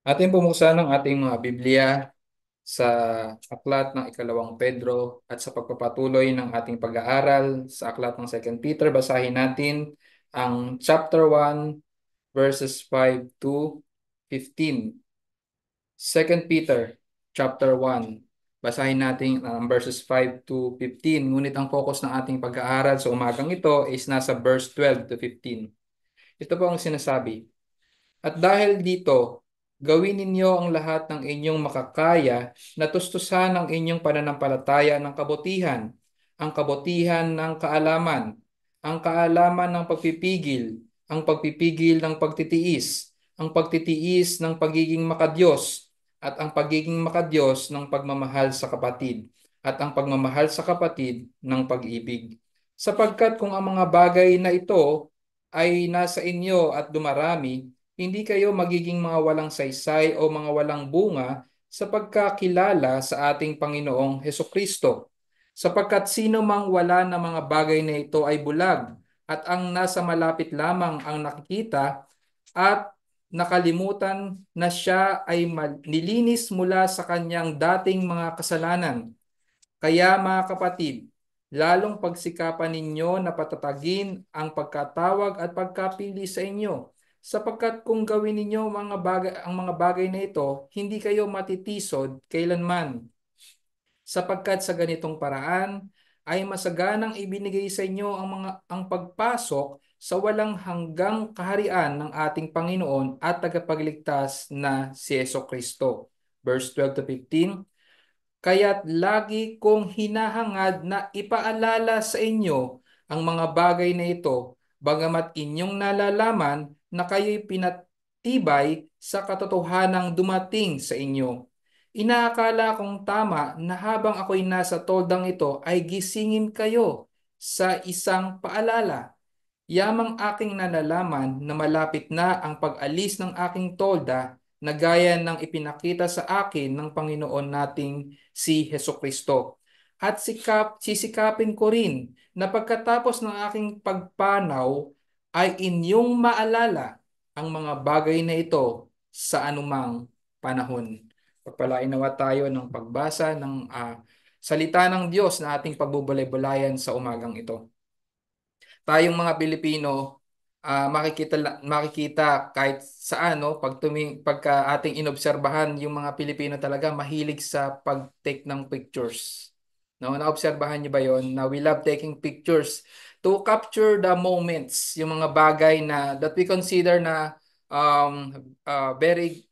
Ating pumuksan ng ating mga Biblia sa aklat ng ikalawang Pedro at sa pagpapatuloy ng ating pag-aaral sa aklat ng Second Peter, basahin natin ang chapter 1 verses 5 to 15. Second Peter chapter 1. Basahin natin ang verses 5 to 15. Ngunit ang focus ng ating pag-aaral sa umagang ito is nasa verse 12 to 15. Ito po ang sinasabi. At dahil dito, gawin ninyo ang lahat ng inyong makakaya na tustusan ang inyong pananampalataya ng kabutihan, ang kabutihan ng kaalaman, ang kaalaman ng pagpipigil, ang pagpipigil ng pagtitiis, ang pagtitiis ng pagiging makadiyos, at ang pagiging makadiyos ng pagmamahal sa kapatid, at ang pagmamahal sa kapatid ng pag-ibig. Sapagkat kung ang mga bagay na ito ay nasa inyo at dumarami, hindi kayo magiging mga walang saysay o mga walang bunga sa pagkakilala sa ating Panginoong Hesukristo. Sapagkat sino mang wala na mga bagay na ito ay bulag at ang nasa malapit lamang ang nakikita at nakalimutan na siya ay nilinis mula sa kanyang dating mga kasalanan. Kaya mga kapatid, lalong pagsikapan ninyo na patatagin ang pagkatawag at pagkapili sa inyo. Sapagkat kung gawin ninyo ang mga bagay na ito, hindi kayo matitisod kailanman. Sapagkat sa ganitong paraan ay masaganang ibinigay sa inyo ang pagpasok sa walang hanggang kaharian ng ating Panginoon at tagapagligtas na si Kristo. Verse 12 to 15. Kaya't lagi kong hinahangad na ipaalala sa inyo ang mga bagay na ito, bagamat inyong nalalaman na kayo'y pinatibay sa katotohanang dumating sa inyo. Inaakala kong tama na habang ako'y nasa toldang ito ay gisingin kayo sa isang paalala. Yamang aking nalalaman na malapit na ang pag-alis ng aking tolda na gaya ng ipinakita sa akin ng Panginoon nating si Heso Kristo. At sisikapin ko rin na pagkatapos ng aking pagpanaw ay inyong maalala ang mga bagay na ito sa anumang panahon. Pagpalain nawa tayo ng pagbasa ng salita ng Diyos na ating pagbubulay-bulayan sa umagang ito. Tayong mga Pilipino, makikita kahit saan, no, pagka ating inobserbahan, yung mga Pilipino talaga mahilig sa pag-take ng pictures. No, naobserbahan niyo ba 'yon? Na we love taking pictures to capture the moments, yung mga bagay na that we consider na very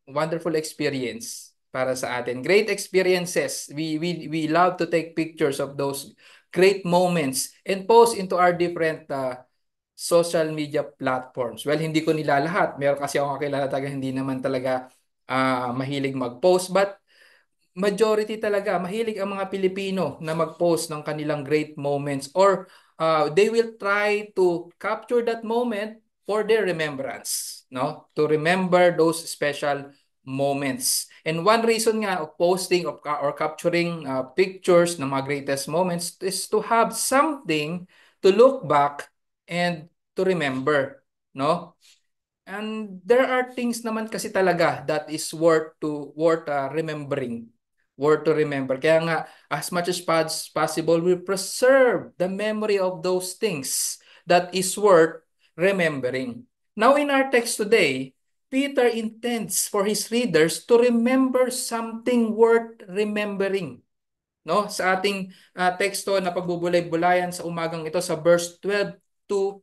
wonderful experience para sa atin. Great experiences. We love to take pictures of those great moments and post into our different social media platforms. Well, hindi ko nilalahat. Meron kasi akong kakilala talaga hindi naman talaga mahilig mag-post. But majority talaga, mahilig ang mga Pilipino na mag-post ng kanilang great moments or they will try to capture that moment for their remembrance, no? To remember those special moments. And one reason nga of posting or capturing pictures ng mga greatest moments is to have something to look back and to remember, no? And there are things naman kasi talaga that is worth remembering. Worth to remember. Kaya nga, as much as possible, we preserve the memory of those things that is worth remembering. Now in our text today, Peter intends for his readers to remember something worth remembering. No? Sa ating teksto na pagbubulay-bulayan sa umagang ito sa verse 12 to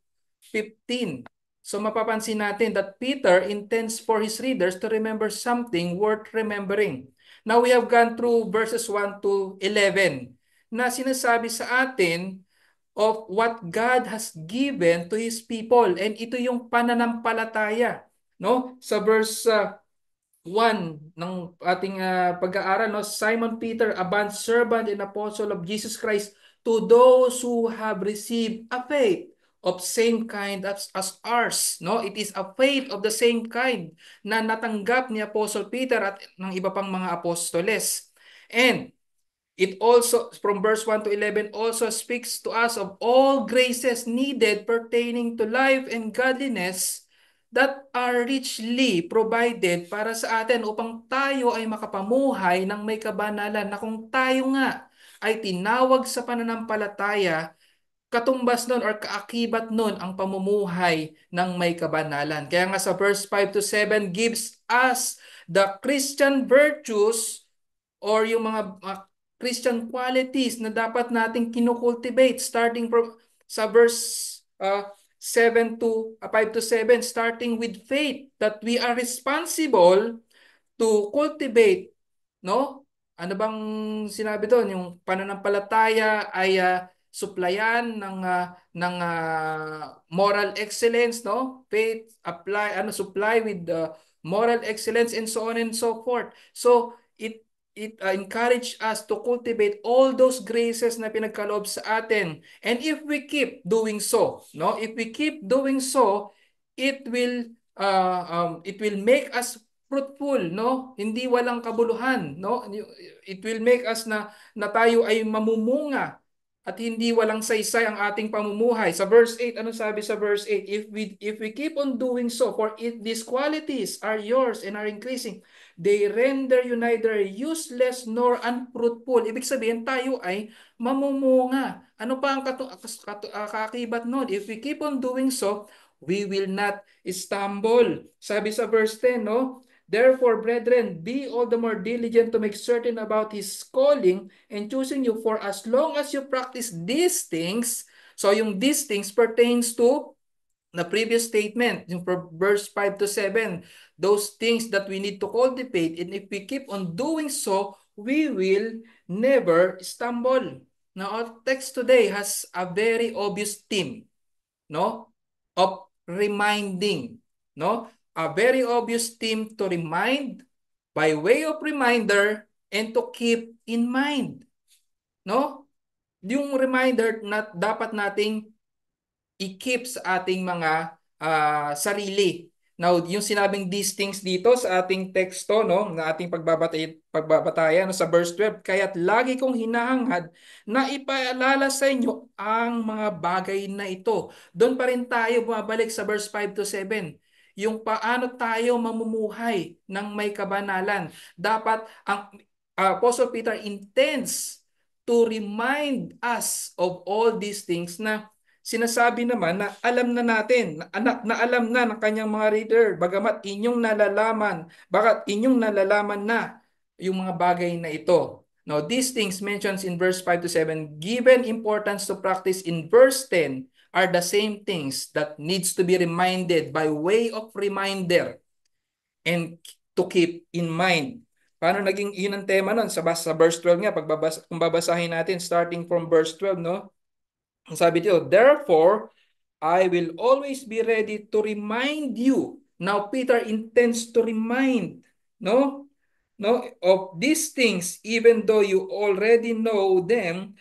15. So mapapansin natin that Peter intends for his readers to remember something worth remembering. Now we have gone through verses 1 to 11 na sinasabi sa atin of what God has given to His people. And ito yung pananampalataya. No? Sa verse 1 ng ating pag-aaral, no? Simon Peter, a bond servant and apostle of Jesus Christ, to those who have received a faith of same kind as ours, no? It is a faith of the same kind na natanggap ni Apostle Peter at ng iba pang mga apostoles. And it also, from verse 1 to 11, also speaks to us of all graces needed pertaining to life and godliness that are richly provided para sa atin upang tayo ay makapamuhay ng may kabanalan, na kung tayo nga ay tinawag sa pananampalataya, katumbas nun or kaakibat nun ang pamumuhay ng may kabanalan. Kaya nga sa verse 5 to 7 gives us the Christian virtues or yung mga Christian qualities na dapat nating kinukultivate starting from sa verse 7 to 5 to 7, starting with faith, that we are responsible to cultivate, no? Ano bang sinabi doon? Yung pananampalataya ay suplayan ng moral excellence, no? Faith supply with moral excellence and so on and so forth. So it encourage us to cultivate all those graces na pinagkaloob sa atin. And if we keep doing so, no? If we keep doing so, it will make us fruitful, no? Hindi walang kabuluhan, no? It will make us na tayo ay mamumunga at hindi walang saysay ang ating pamumuhay. Sa verse 8, ano sabi sa verse 8? If we keep on doing so, for if these qualities are yours and are increasing, they render you neither useless nor unfruitful. Ibig sabihin, tayo ay mamumunga. Ano pa ang kaakibat nun? If we keep on doing so, we will not stumble. Sabi sa verse 10, no? Therefore, brethren, be all the more diligent to make certain about His calling and choosing you, for as long as you practice these things, so yung these things pertains to the previous statement, yung verse 5 to 7, those things that we need to cultivate, and if we keep on doing so, we will never stumble. Now, our text today has a very obvious theme, no, of reminding, no, a very obvious theme to remind, by way of reminder, and to keep in mind, no, yung reminder na dapat nating i-keep sa ating mga sarili. Now, yung sinabing these things dito sa ating teksto, no, na ating pagbabatayan, no, sa verse 12, kaya't lagi kong hinahangad na ipaalala sa inyo ang mga bagay na ito. Doon pa rin tayo bumabalik sa verse 5 to 7. Yung paano tayo mamumuhay ng may kabanalan. Dapat ang Apostle Peter intends to remind us of all these things na sinasabi naman na alam na natin, na alam na ng kanyang mga reader, bagamat inyong nalalaman na yung mga bagay na ito. Now, these things mentioned in verse 5 to 7, given importance to practice in verse 10, are the same things that needs to be reminded by way of reminder and to keep in mind. Paano naging yun ang tema nun? Sa verse 12 nga, kung babasahin natin starting from verse 12, no? Ang sabi dito, therefore, I will always be ready to remind you. Now, Peter intends to remind, no, of these things, even though you already know them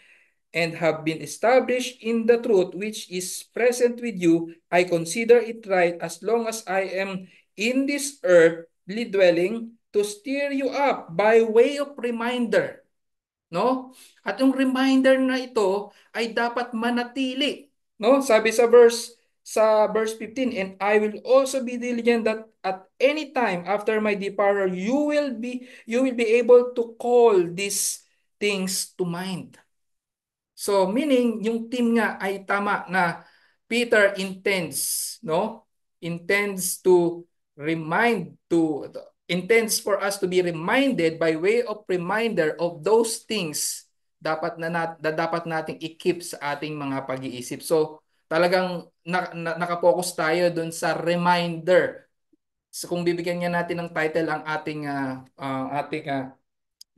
and have been established in the truth which is present with you. I consider it right, as long as I am in this earthly dwelling, to stir you up by way of reminder, no? At yung reminder na ito ay dapat manatili, no? Sabi sa verse 15, and I will also be diligent that at any time after my departure you will be able to call these things to mind. So meaning yung team nga ay tama na Peter intends, no? Intends for us to be reminded by way of reminder of those things dapat nating i-keep sa ating mga pag-iisip. So talagang nakapokus tayo dun sa reminder. So kung bibigyan niya natin ng title ang ating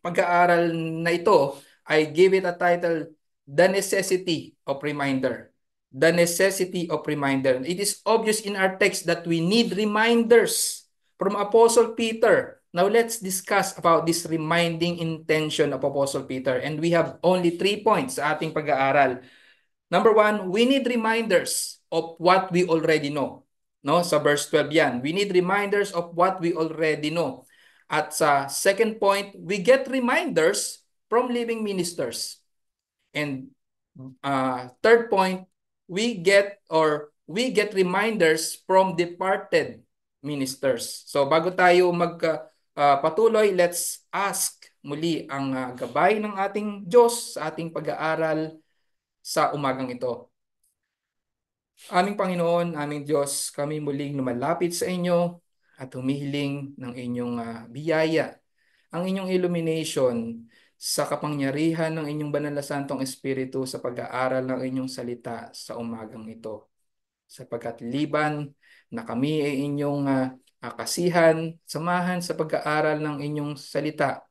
pag-aaral na ito, I give it a title, The Necessity of Reminder. The necessity of reminder. It is obvious in our text that we need reminders from Apostle Peter. Now let's discuss about this reminding intention of Apostle Peter. And we have only 3 points sa ating pag-aaral. Number 1, we need reminders of what we already know. No, sa verse 12 yan. We need reminders of what we already know. At sa second point, we get reminders from living ministers. And third point, we get reminders from departed ministers. So bago tayo patuloy, let's ask muli ang gabay ng ating Diyos sa ating pag-aaral sa umagang ito. Aming Panginoon, aming Diyos, kami muling lumalapit sa inyo at humihiling ng inyong biyaya, ang inyong illumination sa kapangyarihan ng inyong banal na santong Espiritu sa pag-aaral ng inyong salita sa umagang ito. Sapagkat liban na kami ay inyong kasihan, samahan sa pag-aaral ng inyong salita,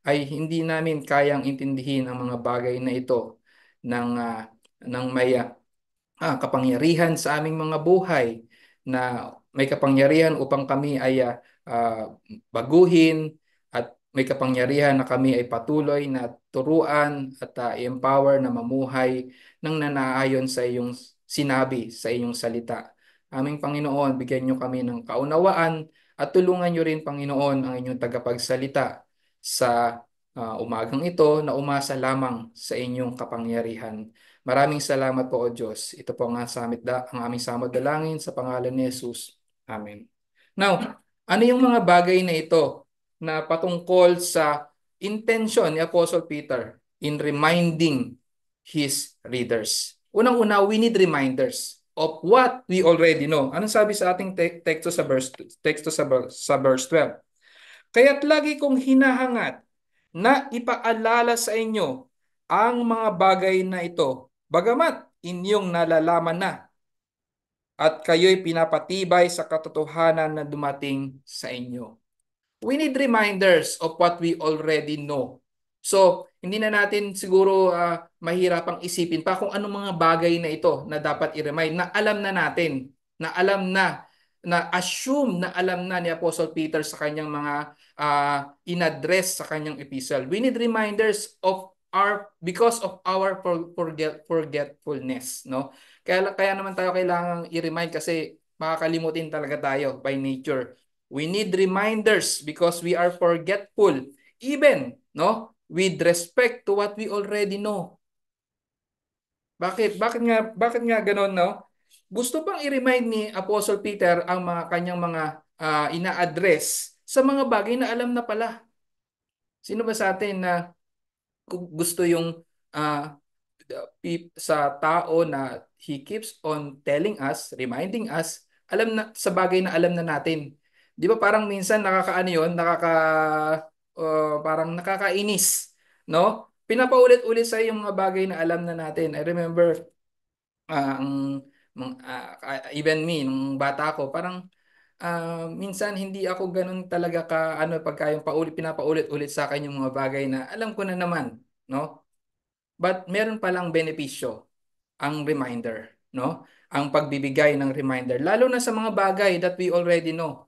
ay hindi namin kayang intindihin ang mga bagay na ito ng may kapangyarihan sa aming mga buhay, na may kapangyarihan upang kami ay baguhin, at may kapangyarihan na kami ay patuloy na turuan at i-empower na mamuhay ng nanaayon sa iyong sinabi, sa iyong salita. Aming Panginoon, bigyan niyo kami ng kaunawaan at tulungan niyo rin, Panginoon, ang inyong tagapagsalita sa umagang ito na umasa lamang sa inyong kapangyarihan. Maraming salamat po, O Diyos. Ito po ang aming samot dalangin sa pangalan ni Jesus. Amen. Now, ano yung mga bagay na ito na patungkol sa intention ni Apostle Peter in reminding his readers? Unang-una, we need reminders of what we already know. Anong sabi sa ating teksto sa verse 12? Kaya't lagi kong hinahangad na ipaalala sa inyo ang mga bagay na ito, bagamat inyong nalalaman na at kayo'y pinapatibay sa katotohanan na dumating sa inyo. We need reminders of what we already know. So, hindi na natin siguro mahirapang isipin pa kung anong mga bagay na ito na dapat i-remind, na alam na natin, na assume na alam na ni Apostle Peter sa kanyang mga in-address sa kanyang epistle. We need reminders because of our forgetfulness, no? Kaya naman tayo kailangang i-remind, kasi makakalimutin talaga tayo by nature. We need reminders because we are forgetful, even, no, with respect to what we already know. Bakit nga ganoon, no? Gusto pang i-remind ni Apostle Peter ang kanyang mga ina-address sa mga bagay na alam na pala. Sino ba sa atin na gusto yung uh, sa tao na he keeps on telling us, reminding us, alam na sa bagay na alam na natin. 'Di ba parang minsan nakakaano 'yon, parang nakakainis, no? Pinapaulit-ulit sa yung mga bagay na alam na natin. I remember even me nung bata ako, parang minsan hindi ako ganun talaga pagka yung pinapaulit-ulit sa akin yung mga bagay na alam ko na naman, no? But meron palang benepisyo ang reminder, no? Ang pagbibigay ng reminder, lalo na sa mga bagay that we already know.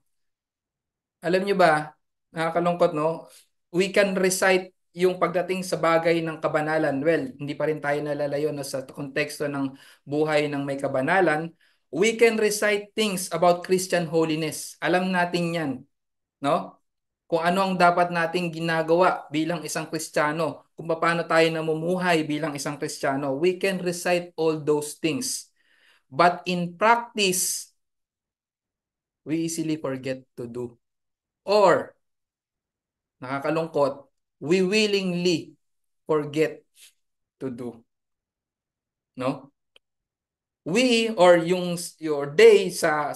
Alam nyo ba, nakakalungkot, no? We can recite yung pagdating sa bagay ng kabanalan. Well, hindi pa rin tayo nalalayo na sa konteksto ng buhay ng may kabanalan. We can recite things about Christian holiness. Alam natin yan, no? Kung ano ang dapat nating ginagawa bilang isang Kristiyano, kung paano tayo namumuhay bilang isang Kristiyano. We can recite all those things. But in practice, we easily forget to do. Or, nakakalungkot, we willingly forget to do. No? We, or your day sa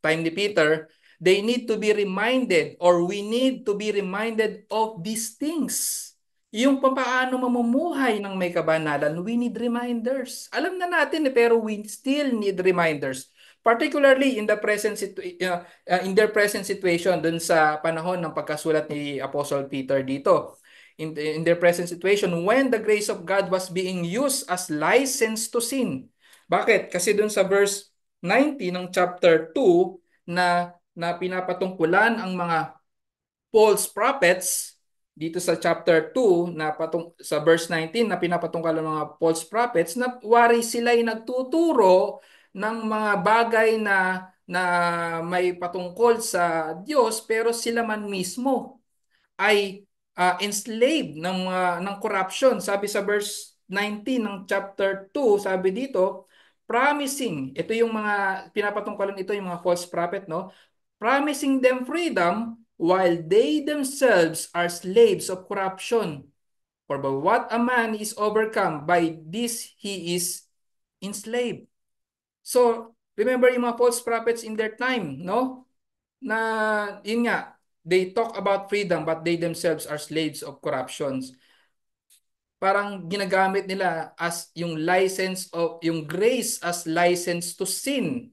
time ni Peter, they need to be reminded, or we need to be reminded of these things. Yung paano mamumuhay ng may kabanalan, we need reminders. Alam na natin pero we still need reminders. Particularly in in their present situation, dun sa panahon ng pagkasulat ni Apostle Peter dito. In their present situation, when the grace of God was being used as license to sin. Bakit? Kasi dun sa verse 90 ng chapter 2 na pinapatungkulan ang mga false prophets, dito sa chapter 2 sa verse 19 na pinapatungkulan ng mga false prophets, na wari sila'y nagtuturo ng mga bagay na may patungkol sa Diyos, pero sila man mismo ay enslaved ng corruption. Sabi sa verse 19 ng chapter 2, sabi dito, promising, ito yung mga pinapatungkalan, ito yung mga false prophet, no? Promising them freedom while they themselves are slaves of corruption. For by what a man is overcome, by this he is enslaved. So, remember yung mga false prophets in their time, no? Na, yun nga, they talk about freedom but they themselves are slaves of corruptions. Parang ginagamit nila as yung license of, yung grace as license to sin.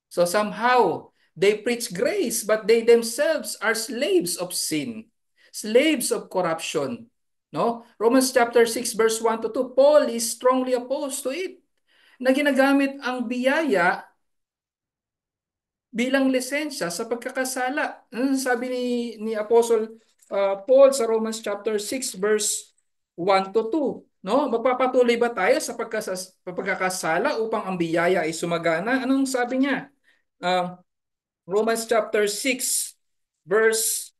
So somehow, they preach grace but they themselves are slaves of sin, slaves of corruption. No? Romans chapter 6 verse 1 to 2, Paul is strongly opposed to it, na ginagamit ang biyaya bilang lisensya sa pagkakasala. Ano sabi ni Apostle Paul sa Romans chapter 6 verse 1 to 2? No? Magpapatuloy ba tayo sa pagkakasala upang ang biyaya ay sumagana? Anong sabi niya? Uh, Romans chapter 6 verse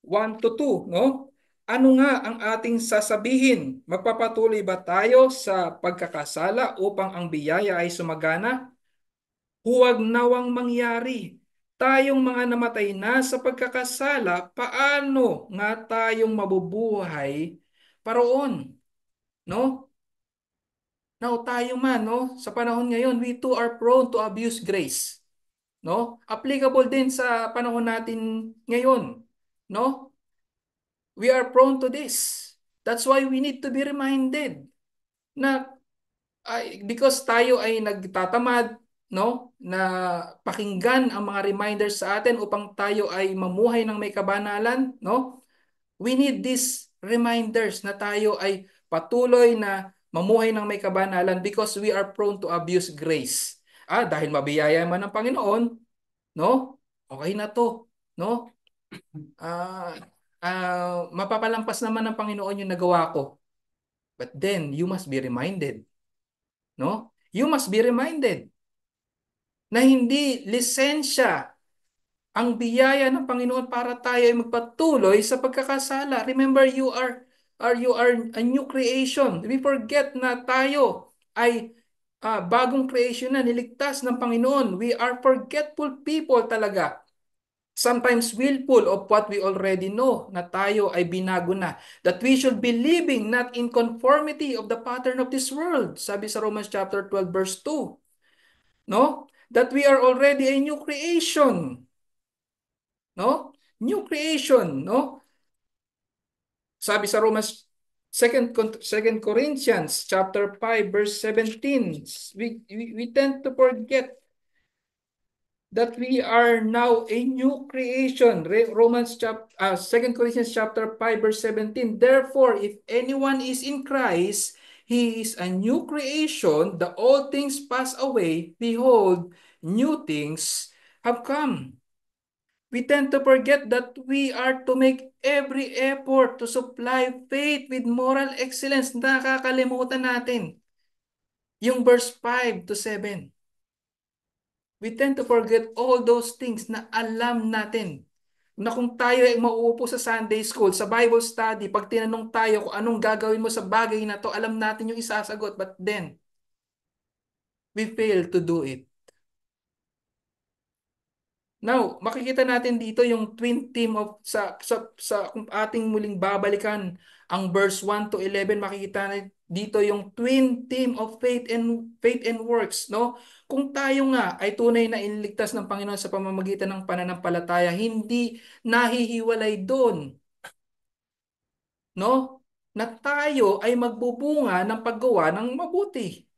1 to 2, no? Ano nga ang ating sasabihin? Magpapatuloy ba tayo sa pagkakasala upang ang biyaya ay sumagana? Huwag nawang mangyari. Tayong mga namatay na sa pagkakasala, paano nga tayong mabubuhay paroon? No? Now tayo man, no, sa panahon ngayon, we too are prone to abuse grace. No? Applicable din sa panahon natin ngayon. No? We are prone to this. That's why we need to be reminded na because tayo ay nagtatamad, no, na pakinggan ang mga reminders sa atin upang tayo ay mamuhay ng may kabanalan, no? We need these reminders na tayo ay patuloy na mamuhay ng may kabanalan because we are prone to abuse grace. Dahil mabiyaya man ng Panginoon, no? Okay na to, no? Mapapalampas naman ng Panginoon yung nagawa ko. But then you must be reminded, no? You must be reminded na hindi lisensya ang biyaya ng Panginoon para tayo ay magpatuloy sa pagkakasala. Remember, you are a new creation. We forget na tayo ay bagong creation na niligtas ng Panginoon. We are forgetful people talaga. Sometimes willful of what we already know, na tayo ay binago na. That we should be living not in conformity of the pattern of this world. Sabi sa Romans chapter 12 verse 2. No? That we are already a new creation. No? New creation, no? Sabi sa Romans Second Corinthians chapter 5 verse 17. We tend to forget that we are now a new creation. Romans chapter 2 Corinthians chapter 5 verse 17. Therefore, if anyone is in Christ, he is a new creation. The old things pass away. Behold, new things have come. We tend to forget that we are to make every effort to supply faith with moral excellence. Nakakalimutan natin yung verse 5 to 7. We tend to forget all those things na alam natin. Na kung tayo ay mauupo sa Sunday School, sa Bible study, pag tinanong tayo kung anong gagawin mo sa bagay na to, alam natin yung isasagot. But then, we fail to do it. Now, makikita natin dito yung twin theme of sa kung ating muling babalikan ang verse 1 to 11, makikita natin dito yung twin theme of faith and works, no? Kung tayo nga ay tunay na iniligtas ng Panginoon sa pamamagitan ng pananampalataya, hindi nahihiwalay doon, no? Na tayo ay magbubunga ng paggawa ng mabuti,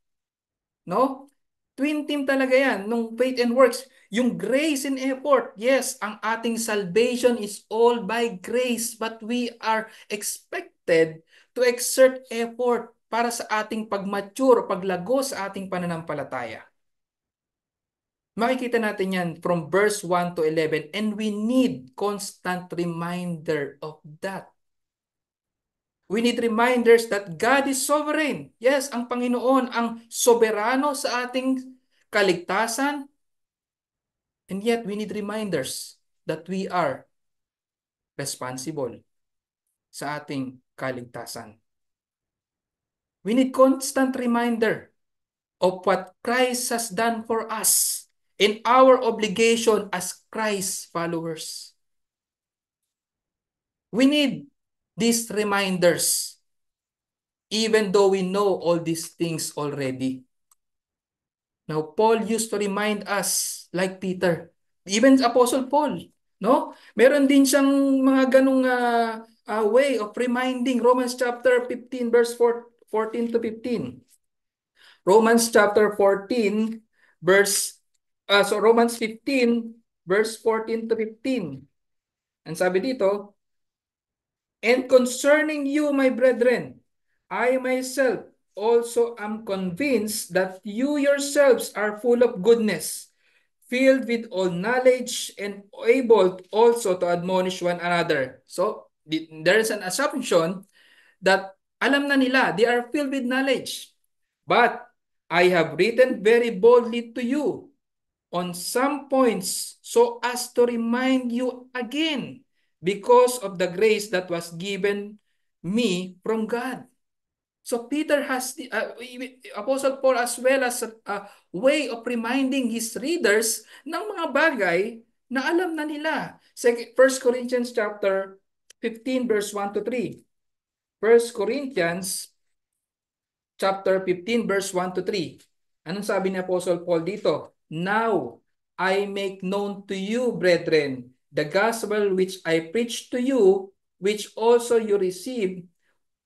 no? Twin team talaga yan, nung faith and works. Yung grace and effort, yes, ang ating salvation is all by grace, but we are expected to exert effort para sa ating pagmature, paglago sa ating pananampalataya. Makikita natin yan from verse 1 to 11, and we need constant reminder of that. We need reminders that God is sovereign. Yes, ang Panginoon ang soberano sa ating kaligtasan. And yet, we need reminders that we are responsible sa ating kaligtasan. We need constant reminder. of what Christ has done for us and our obligation as Christ's followers. We need these reminders, even though we know all these things already. Now, Paul used to remind us, like Peter, even Apostle Paul, no? Meron din siyang mga ganung way of reminding. Romans chapter 15, verse 14 to 15. Romans chapter 14, Romans 15, verse 14 to 15. Ang sabi dito, and concerning you, my brethren, I myself also am convinced that you yourselves are full of goodness, filled with all knowledge, and able also to admonish one another. So, there is an assumption that alam na nila, they are filled with knowledge. But I have written very boldly to you on some points so as to remind you again because of the grace that was given me from God. So Peter has Apostle Paul as well as a way of reminding his readers ng mga bagay na alam na nila. 1 Corinthians chapter 15 verse 1 to 3. 1 Corinthians chapter 15 verse 1 to 3. Anong sabi ni Apostle Paul dito? Now I make known to you, brethren, the gospel which I preached to you, which also you received,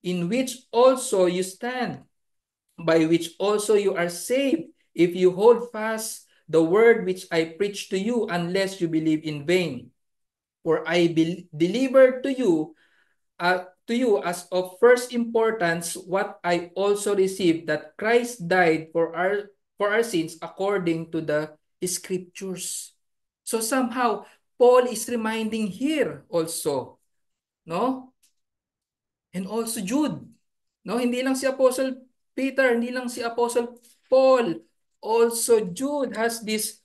in which also you stand, by which also you are saved, if you hold fast the word which I preached to you, unless you believe in vain. For I delivered to you as of first importance what I also received, that Christ died for our sins according to the scriptures. So somehow Paul is reminding here also, no? And also Jude. No, hindi lang si Apostle Peter, hindi lang si Apostle Paul. Also Jude has this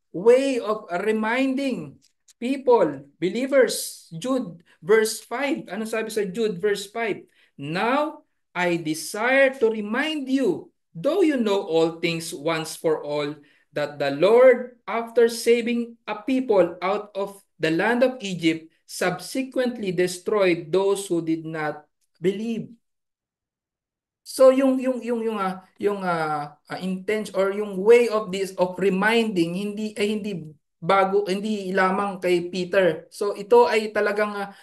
way of reminding people, believers. Jude verse 5. Ano sabi sa Jude verse 5? Now I desire to remind you, though you know all things once for all, that the Lord, after saving a people out of the land of Egypt, subsequently destroyed those who did not believe. So yung intention or yung way of this of reminding hindi bago, hindi lamang kay Peter. So ito ay talagang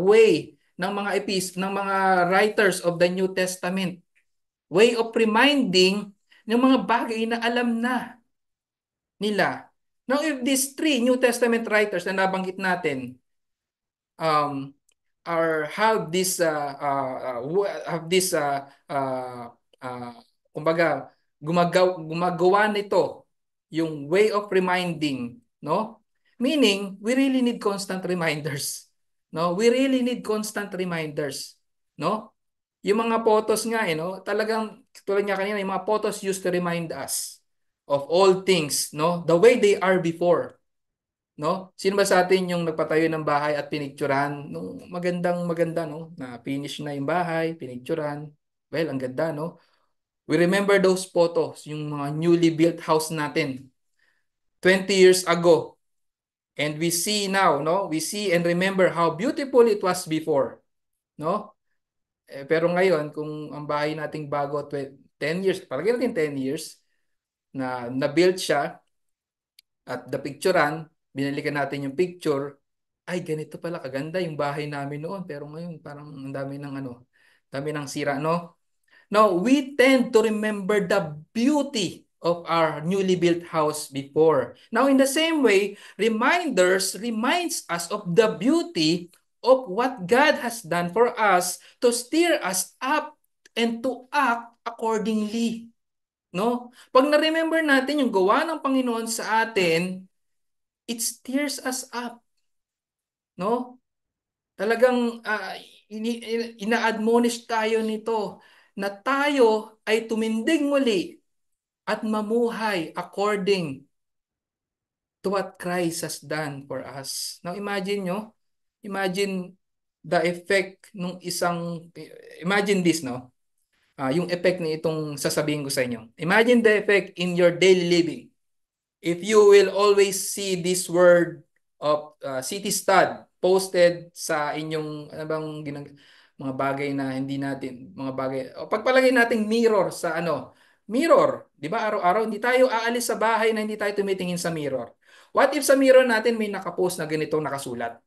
way ng ng mga writers of the New Testament. Way of reminding ng mga bagay na alam na nila. Now if these three New Testament writers na nabanggit natin um are have this kumbaga gumagawa nito yung way of reminding, no? Meaning we really need constant reminders, no? We really need constant reminders, no? Yung mga photos nga no, talagang tulad niya kanina, yung mga photos used to remind us of all things, no? The way they are before. No? Sino ba sa atin yung nagpatayo ng bahay at pinicturan nung maganda no, na finish na yung bahay, pinicturan. Well, ang ganda no. We remember those photos, yung mga newly built house natin 20 years ago. And we see now, no? We see and remember how beautiful it was before, no? Pero ngayon, kung ang bahay nating bago 10 years, palagay natin 10 years na na-built siya at the picturean, binalikan natin yung picture, ay ganito pala kaganda yung bahay namin noon pero ngayon parang ang dami ng sira no. Now we tend to remember the beauty of our newly built house before. Now in the same way, reminders reminds us of the beauty of what God has done for us to steer us up and to act accordingly. No? Pag na-remember natin yung gawa ng Panginoon sa atin, it steers us up. No? Talagang ina-admonish tayo nito na tayo ay tumindig muli at mamuhay according to what Christ has done for us. Now imagine nyo, imagine the effect nung imagine this, no? yung effect na itong sasabihin ko sa inyo. Imagine the effect in your daily living. If you will always see this word of city stud posted sa inyong mga bagay na hindi natin, mga bagay, o pagpalagay nating mirror sa mirror, di ba araw-araw hindi tayo aalis sa bahay na hindi tayo tumitingin sa mirror. What if sa mirror natin may nakapost na ganitong nakasulat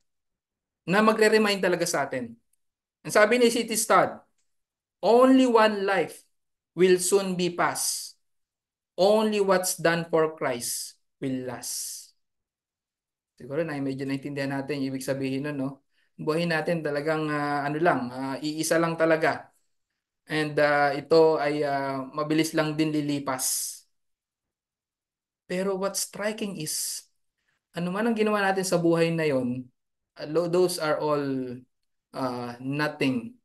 na magre-remind talaga sa atin? Ang sabi ni City Stud, only one life will soon be past. Only what's done for Christ will last. Siguro na medyo naintindihan natin yung ibig sabihin nun, no? Buhay natin talagang iisa lang talaga. And ito ay mabilis lang din lilipas. Pero what's striking is, ano man ang ginawa natin sa buhay na yon, those are all nothing.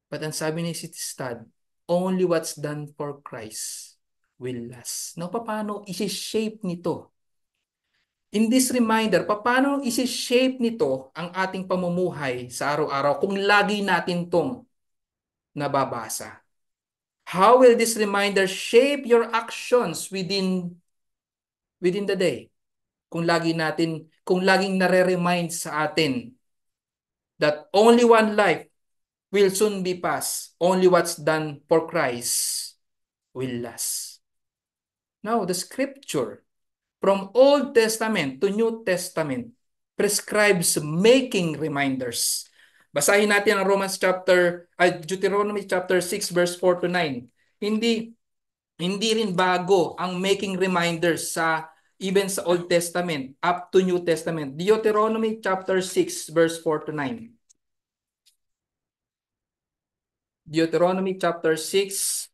But ang sabi ni City Stud, only what's done for Christ will last. Now, paano isi-shape nito? In this reminder, paano isi-shape nito ang ating pamumuhay sa araw-araw kung lagi natin tong nababasa? How will this reminder shape your actions within the day? Kung laging nare-remind sa atin that only one life will soon be past. Only what's done for Christ will last. Now, the scripture from Old Testament to New Testament prescribes making reminders. Basahin natin ang Deuteronomy chapter 6 verse 4 to 9. Hindi rin bago ang making reminders even sa Old Testament up to New Testament. Deuteronomy chapter 6 verse 4 to 9. Deuteronomy chapter 6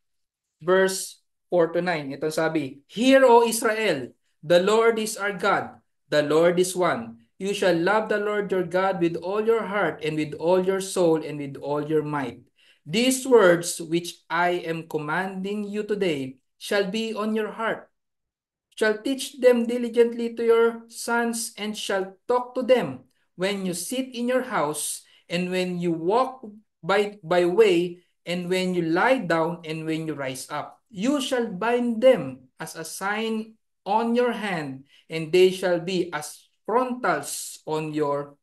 verse 4 to 9. Ito sabi, Hear, O Israel, the Lord is our God, the Lord is one. You shall love the Lord your God with all your heart and with all your soul and with all your might. These words which I am commanding you today shall be on your heart. Shall teach them diligently to your sons and shall talk to them when you sit in your house and when you walk by way and when you lie down and when you rise up. You shall bind them as a sign on your hand, and they shall be as frontals on your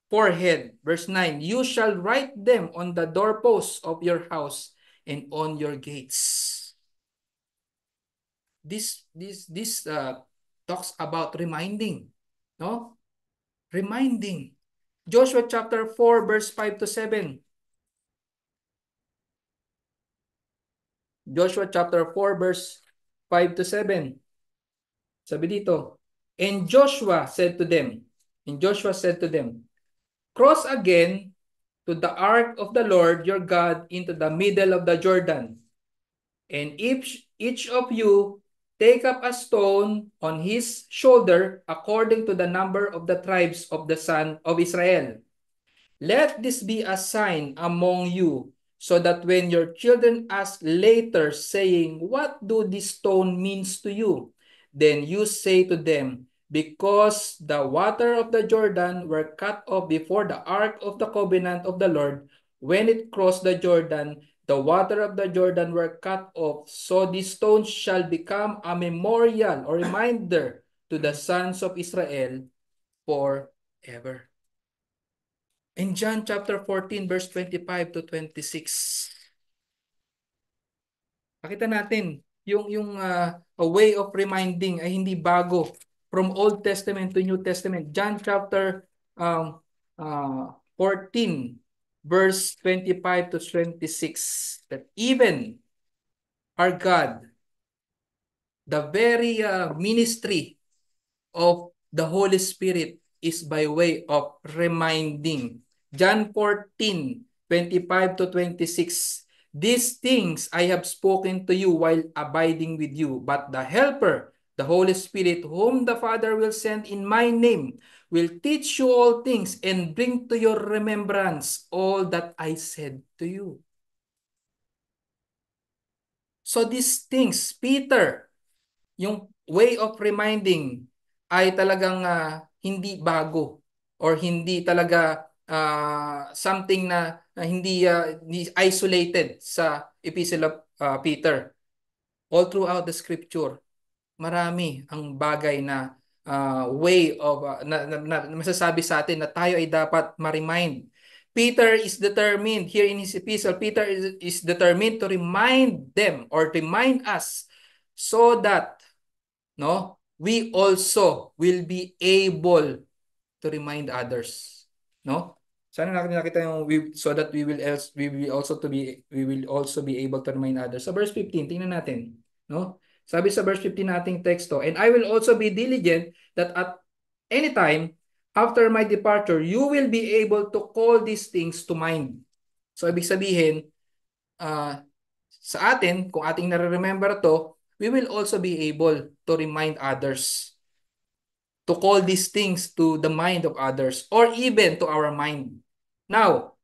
forehead. Verse 9, you shall write them on the doorposts of your house and on your gates. This talks about reminding, no? Reminding. Joshua chapter 4 verse 5 to 7. Joshua chapter 4 verse 5 to 7. Sabi dito, and Joshua said to them, cross again to the ark of the Lord your God into the middle of the Jordan. And each of you take up a stone on his shoulder according to the number of the tribes of the son of Israel. Let this be a sign among you, so that when your children ask later, saying, what do this stone means to you? Then you say to them, because the water of the Jordan were cut off before the ark of the covenant of the Lord, when it crossed the Jordan, the water of the Jordan were cut off, so this stone shall become a memorial or reminder to the sons of Israel forever. In John chapter 14 verse 25 to 26. Pakita natin yung a way of reminding ay hindi bago from Old Testament to New Testament. John chapter 14 verse 25 to 26, that even our God, the very ministry of the Holy Spirit is by way of reminding. John 14, 25 to 26. These things I have spoken to you while abiding with you, but the Helper, the Holy Spirit, whom the Father will send in my name, will teach you all things and bring to your remembrance all that I said to you. So these things, Peter, yung way of reminding ay talagang hindi bago or hindi talaga something na hindi isolated sa Epistle of Peter. All throughout the scripture, marami ang bagay na way of na masasabi sa atin na tayo ay dapat ma-remind. Peter is determined here in his epistle. Peter is determined to remind them or remind us so that no we also will be able to remind others, no? Sana natin nakita yung so that we will also be able to remind others. Sa verse 15, tingnan natin, no? Sabi sa verse 15 nating teksto, and I will also be diligent that at any time after my departure you will be able to call these things to mind. So ibig sabihin, uh, sa atin, kung ating nare-remember to, we will also be able to remind others, to call these things to the mind of others or even to our mind. Now,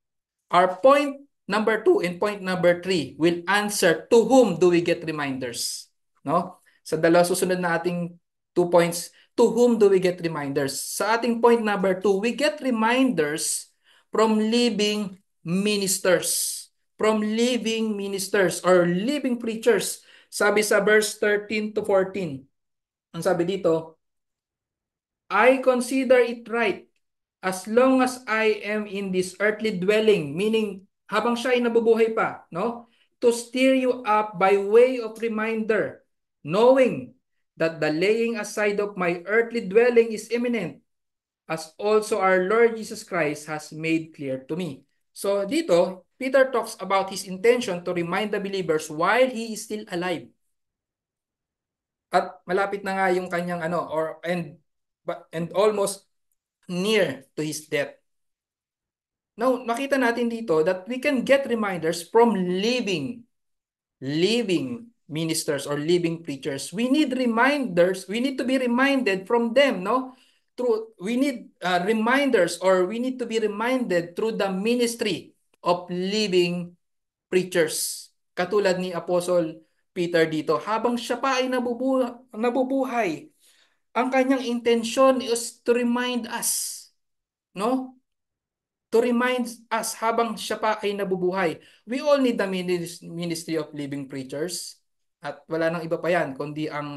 our point number 2 and point number 3 will answer to whom do we get reminders. No? Sa dalawa susunod na ating 2 points, to whom do we get reminders? Sa ating point number 2, we get reminders from living ministers. From living ministers or living preachers. Sabi sa verse 13 to 14. Ang sabi dito, I consider it right as long as I am in this earthly dwelling, meaning habang siya ay nabubuhay pa, no? To stir you up by way of reminder, knowing that the laying aside of my earthly dwelling is imminent, as also our Lord Jesus Christ has made clear to me. So dito, Peter talks about his intention to remind the believers while he is still alive. At malapit na nga yung kanyang and almost near to his death. Now, makita natin dito that we can get reminders from living ministers or living preachers. We need reminders. We need to be reminded from them, no? We need reminders, or we need to be reminded through the ministry of living preachers. Katulad ni Apostle Peter dito, habang siya pa ay nabubuhay, ang kanyang intensyon is to remind us, no? To remind us habang siya pa ay nabubuhay. We all need the ministry of living preachers. At wala nang iba pa yan, kundi ang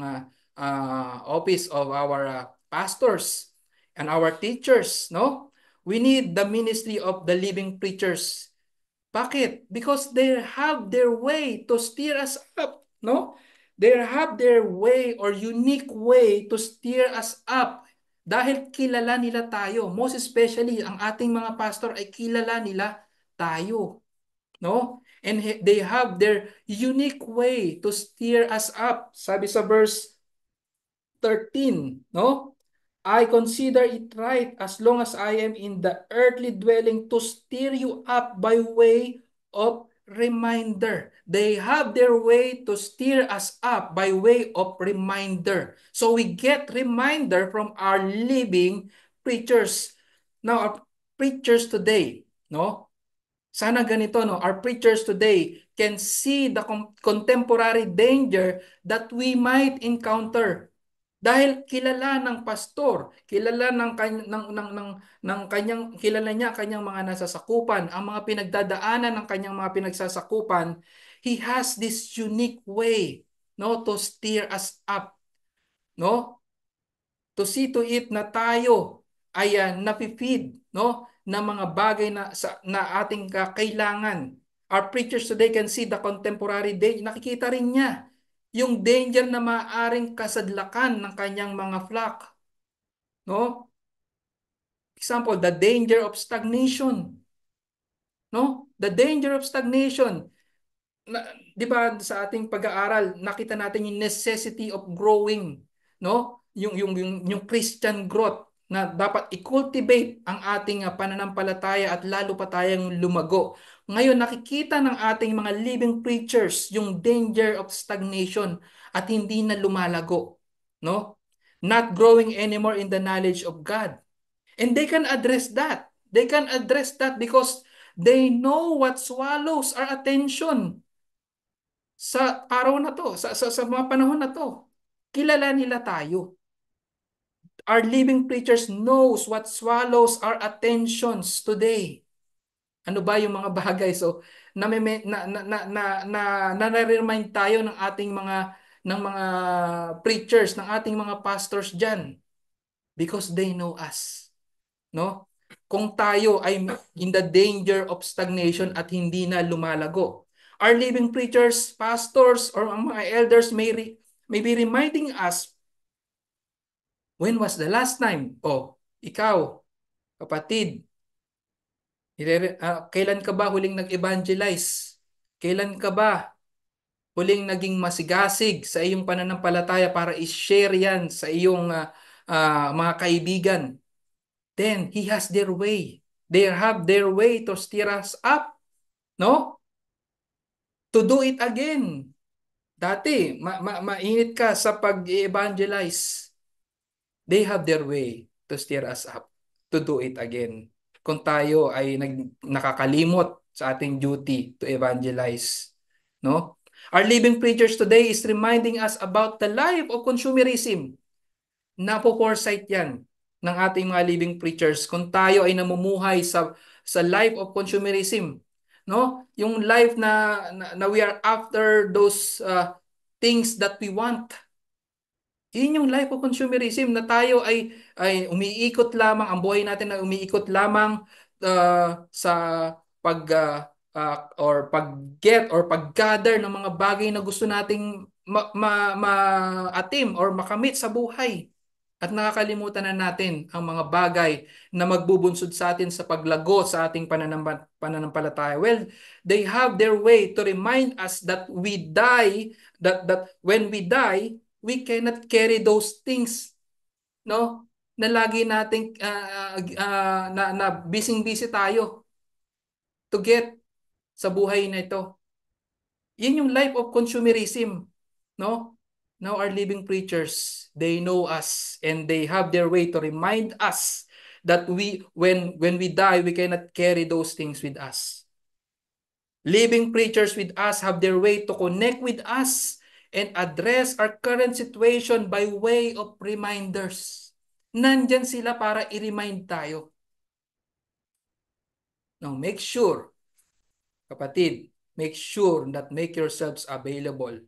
office of our pastors and our teachers, no? We need the ministry of the living preachers. Bakit? Because they have their way to steer us up, no? They have their way or unique way to steer us up. Dahil kilala nila tayo. Most especially, ang ating mga pastor ay kilala nila tayo, no? And they have their unique way to steer us up. Sabi sa verse 13, no? I consider it right as long as I am in the earthly dwelling to stir you up by way of reminder. They have their way to steer us up by way of reminder. So we get reminder from our living preachers. Now, our preachers today, no? Sana ganito, no? Our preachers today can see the contemporary danger that we might encounter. Dahil kilala ng pastor, kilala kilala niya kanyang mga nasasakupan, ang mga pinagdadaanan ng kanyang mga pinagsasakupan, he has this unique way, no, to steer us up, no? To see to it na tayo ay napi-feed, no, ng mga bagay na ating kailangan. Our preachers today can see the contemporary day. Nakikita rin niya yung danger na maaring kasadlakan ng kanyang mga flock. No? Example, the danger of stagnation. No? The danger of stagnation. 'Di ba sa ating pag-aaral, nakita natin yung necessity of growing, no? Yung Christian growth na dapat i-cultivate ang ating pananampalataya at lalo pa tayong lumago. Ngayon nakikita ng ating mga living preachers yung danger of stagnation at hindi na lumalago, no? Not growing anymore in the knowledge of God. And they can address that. They can address that because they know what swallows our attention sa araw na to, sa mga panahon na to. Kilala nila tayo. Our living preachers knows what swallows our attentions today. Ano ba yung mga bagay? So, na nare-remind tayo ng ating mga preachers, ng ating mga pastors diyan because they know us, no? Kung tayo ay in the danger of stagnation at hindi na lumalago. Our living preachers, pastors, or ang mga elders may be reminding us, when was the last time? Oh, ikaw, kapatid, kailan ka ba huling nag-evangelize? Kailan ka ba huling naging masigasig sa iyong pananampalataya para i-share yan sa iyong mga kaibigan? Then He has their way. They have their way to steer us up, no? To do it again. Dati, mainit ka sa pag-evangelize. They have their way to steer us up to do it again. Kung tayo ay nakakalimot sa ating duty to evangelize, no? Our living preachers today is reminding us about the life of consumerism. Napo-foresight yan ng ating mga living preachers kung tayo ay namumuhay sa life of consumerism, no? Yung life na we are after those things that we want. Yun yung life of consumerism na tayo ay umiikot lamang, ang buhay natin ay umiikot lamang sa pag or pag-get or pag-gather ng mga bagay na gusto nating ma-atim or makamit sa buhay. At nakakalimutan na natin ang mga bagay na magbubunsod sa atin sa paglago sa ating pananampalataya. Well, they have their way to remind us that we die, that when we die, we cannot carry those things, no? Na lagi nating na busy tayo to get sa buhay na ito. Yan yung life of consumerism, no? Now our living preachers, they know us and they have their way to remind us that when we die, we cannot carry those things with us. Living preachers with us have their way to connect with us and address our current situation by way of reminders. Nandyan sila para i-remind tayo. Now, make sure, kapatid, make sure that make yourselves available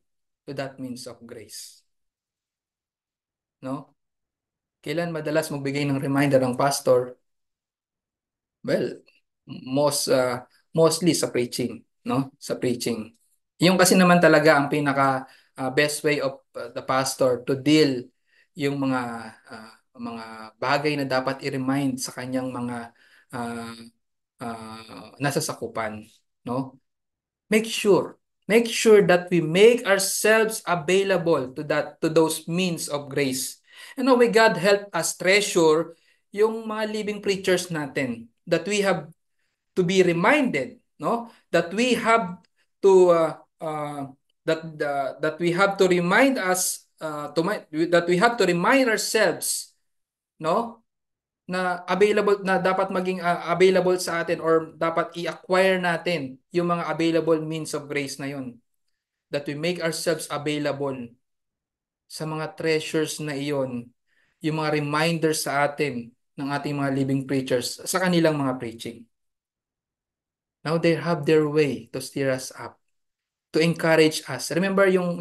to that means of grace. No? Kailan madalas magbigay ng reminder ang pastor? Well, mostly sa preaching, no? Sa preaching. Yung kasi naman talaga ang pinaka best way of the pastor to deal yung mga bagay na dapat i-remind sa kanyang mga uh, nasasakupan, no? Make sure make sure that we make ourselves available to those means of grace. And may God help us treasure yung mga living preachers natin, that we have to be reminded, no, that we have to that we have to remind us that we have to remind ourselves, no, na available, na dapat maging available sa atin or dapat i-acquire natin yung mga available means of grace na yun, that we make ourselves available sa mga treasures na iyon, yung mga reminders sa atin ng ating mga living preachers sa kanilang mga preaching. Now they have their way to steer us up, to encourage us. Remember yung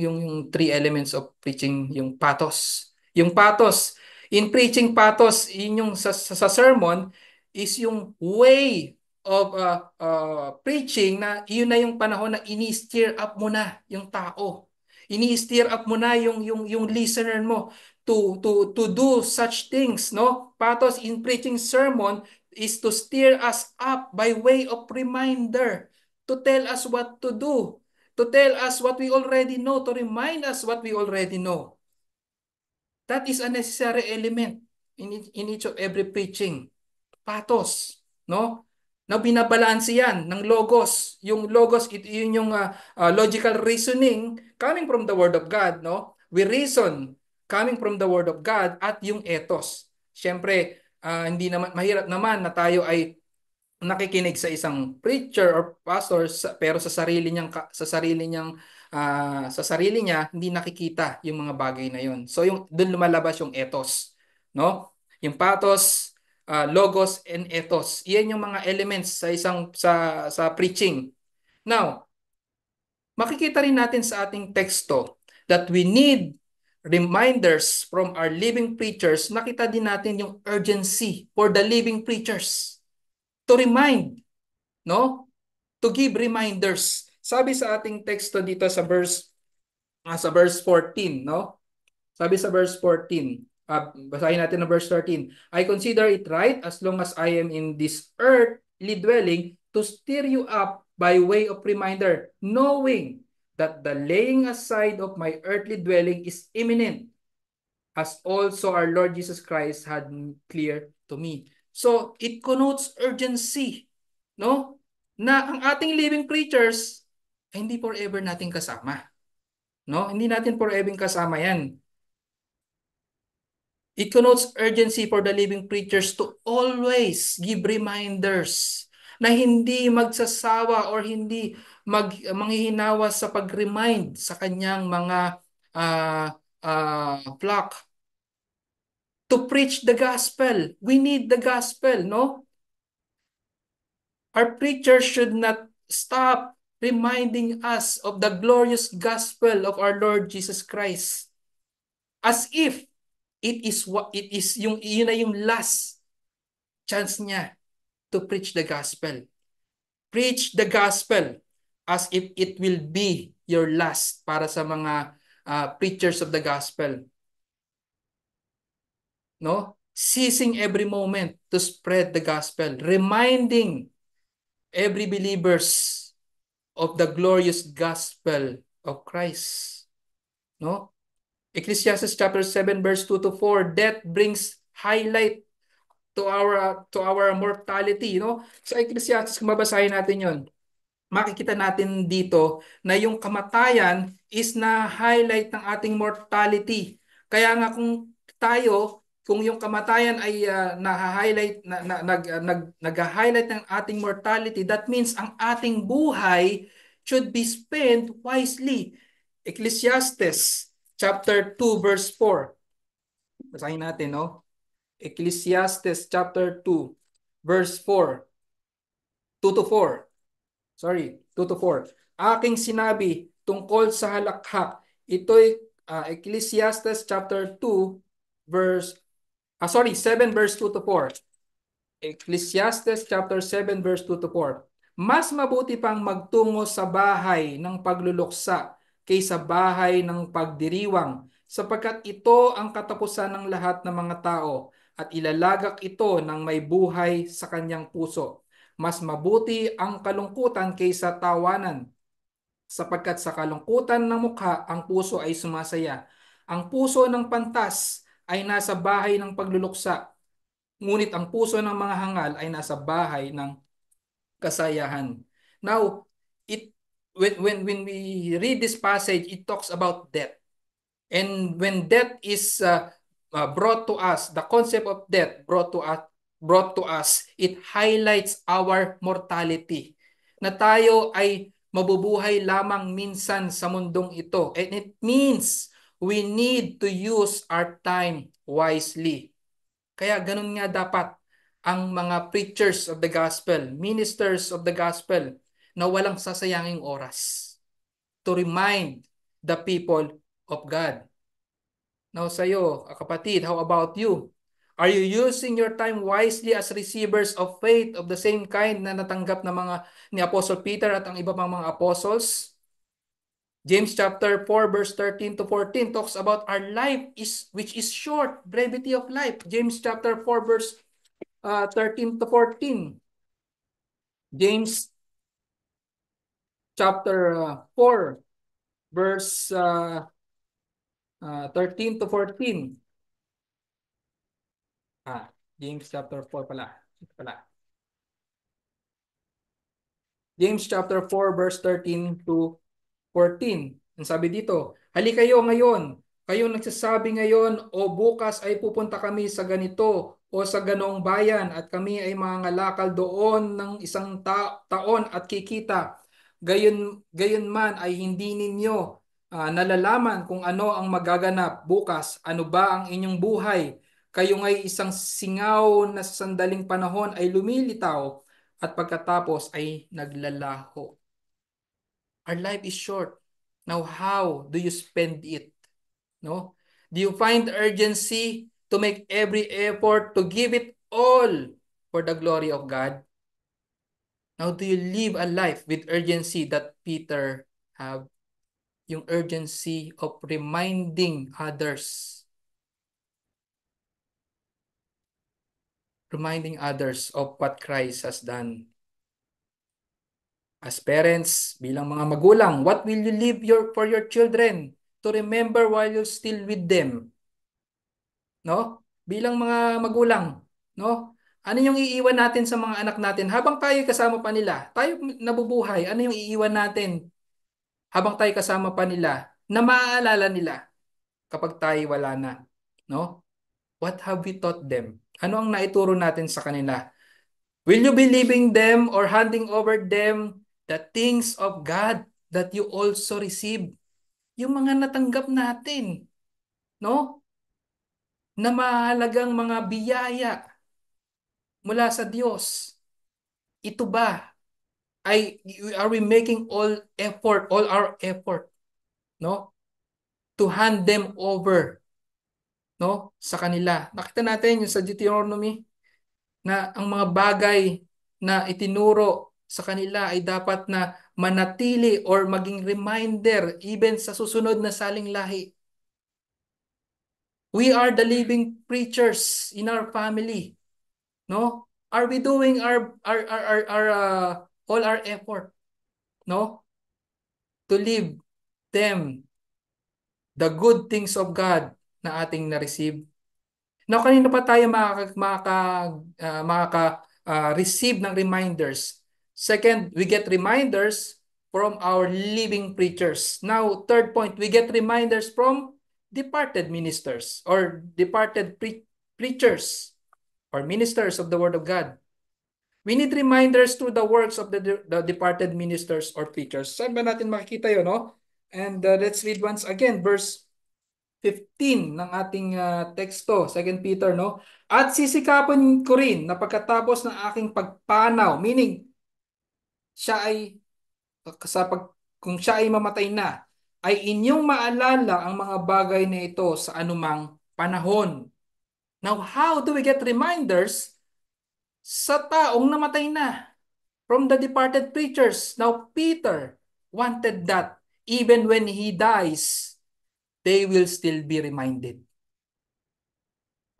three elements of preaching, yung pathos. Yung pathos, in preaching pathos, yun yung sa sermon, is yung way of preaching na yun na yung panahon na ini-steer up mo na yung tao. Ini-steer up mo na yung listener mo to do such things, no? Pathos in preaching sermon is to steer us up by way of reminder, to tell us what to do, to tell us what we already know, to remind us what we already know. That is a necessary element in each of every preaching. Pathos, no? Na binabalanse yan ng logos. Yung logos, yun yung logical reasoning coming from the Word of God, no? We reason coming from the Word of God, at yung ethos. Siyempre, hindi naman mahirap naman na tayo ay nakikinig sa isang preacher or pastor pero sa sarili niya hindi nakikita yung mga bagay na yon. So yung doon lumalabas yung ethos, no? Yung pathos, logos, and ethos. Iyan yung mga elements sa sa preaching. Now, makikita rin natin sa ating teksto that we need reminders from our living preachers. Nakita din natin yung urgency for the living preachers to remind, no? To give reminders. Sabi sa ating teksto dito sa verse 14, no? Sabi sa verse 14, basahin natin ang verse 13. I consider it right as long as I am in this earthly dwelling to stir you up by way of reminder, knowing that the laying aside of my earthly dwelling is imminent, as also our Lord Jesus Christ had clear to me. So, it connotes urgency, no? Na ang ating living preachers ay hindi forever natin kasama, no? Hindi natin forever kasama yan. It connotes urgency for the living preachers to always give reminders na hindi magsasawa or hindi manghihinawa sa pag-remind sa kanyang mga flock to preach the gospel. We need the gospel, no? Our preachers should not stop reminding us of the glorious gospel of our Lord Jesus Christ as if it is yung yun na yung last chance niya to preach the gospel. Preach the gospel as if it will be your last para sa mga preachers of the gospel. No? Seizing every moment to spread the gospel, reminding every believers of the glorious gospel of Christ. No? Ecclesiastes chapter 7 verse 2 to 4, death brings highlight to our mortality, no? Sa Ecclesiastes, kung babasahin natin 'yon, makikita natin dito na yung kamatayan is na highlight ng ating mortality. Kaya nga kung yung kamatayan ay na-highlight nag-highlight ng ating mortality, that means ang ating buhay should be spent wisely. Ecclesiastes chapter 2 verse 4. Basahin natin, no? Ecclesiastes chapter 2 verse 4. 2 to 4. Sorry, 2 to 4. Aking sinabi tungkol sa halakhak. Ito'y Ecclesiastes chapter 2 verse 7 verse 2 to 4. Ecclesiastes chapter 7 verse 2 to 4. Mas mabuti pang magtungo sa bahay ng pagluluksa kaysa bahay ng pagdiriwang, sapagkat ito ang katapusan ng lahat ng mga tao at ilalagak ito ng may buhay sa kanyang puso. Mas mabuti ang kalungkutan kaysa tawanan, sapagkat sa kalungkutan ng mukha ang puso ay sumasaya. Ang puso ng pantas ay nasa bahay ng pagluluksa, ngunit ang puso ng mga hangal ay nasa bahay ng kasayahan. Now, when we read this passage, it talks about death. And when death is brought to us, the concept of death brought to us, it highlights our mortality. Na tayo ay mabubuhay lamang minsan sa mundong ito. And it means we need to use our time wisely. Kaya ganun nga dapat ang mga preachers of the gospel, ministers of the gospel, na walang sasayanging oras to remind the people of God. Now sa'yo, kapatid, how about you? Are you using your time wisely as receivers of faith of the same kind na natanggap na mga ni Apostle Peter at ang iba pang mga apostles? James chapter 4 verse 13 to 14 talks about our life which is short, brevity of life. James chapter 4 verse 13 to 14. James chapter 4 verse 13 to 14. James chapter 4 pala. James chapter 4 verse 13 to 14. Ang sabi dito, hali kayo ngayon, kayo nagsasabi ngayon o bukas ay pupunta kami sa ganito o sa ganong bayan at kami ay mangangalakal doon ng isang taon at kikita. Gayon man ay hindi ninyo nalalaman kung ano ang magaganap bukas, ano ba ang inyong buhay. Kayo nga'y isang singaw na sa sandaling panahon ay lumilitaw at pagkatapos ay naglalaho. Our life is short. Now, how do you spend it? No? Do you find urgency to make every effort to give it all for the glory of God? Now, do you live a life with urgency that Peter have? Yung urgency of reminding others of what Christ has done. As parents, bilang mga magulang, what will you leave for your children to remember while you're still with them? No? Bilang mga magulang, no? Ano yung iiwan natin sa mga anak natin habang tayo kasama pa nila? Tayo nabubuhay, ano yung iiwan natin habang tayo kasama pa nila na maaalala nila kapag tayo wala na, no? What have we taught them? Ano ang naituro natin sa kanila? Will you be leaving them or handing over them the things of God that you also receive? Yung mga natanggap natin, no? Na mahalagang mga biyaya mula sa Diyos. Ito ba ay are we making all our effort, no? To hand them over, no? Sa kanila. Nakita natin yung sa Deuteronomy na ang mga bagay na itinuro sa kanila ay dapat na manatili or maging reminder even sa susunod na saling lahi. We are the living preachers in our family, no? Are we doing all our effort, no? To leave them the good things of God na ating na-receive. Now, kanina pa tayo receive ng reminders. Second, we get reminders from our living preachers. Now, third point, we get reminders from departed ministers or departed preachers or ministers of the Word of God. We need reminders through the works of the departed ministers or preachers. Saan ba natin makikita yun, no? And let's read once again, verse 15 ng ating teksto, 2 Peter, no? At sisikapin ko rin na pagkatapos ng aking pagpanaw, meaning siya ay kung siya ay mamatay na, ay inyong maalala ang mga bagay na ito sa anumang panahon. Now, how do we get reminders sa taong namatay na? From the departed preachers. Now, Peter wanted that even when he dies, they will still be reminded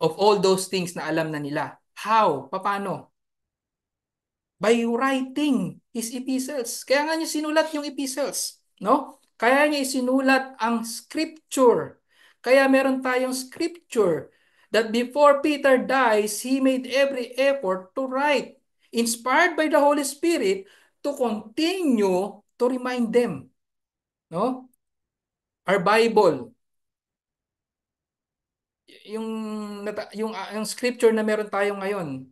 of all those things na alam na nila. How? Paano? By writing his epistles. Kaya nga niya sinulat yung epistles, no? Kaya niya isinulat ang scripture. Kaya meron tayong scripture that before Peter dies, he made every effort to write, inspired by the Holy Spirit, to continue to remind them, no? Our Bible, yung yung scripture na meron tayo ngayon,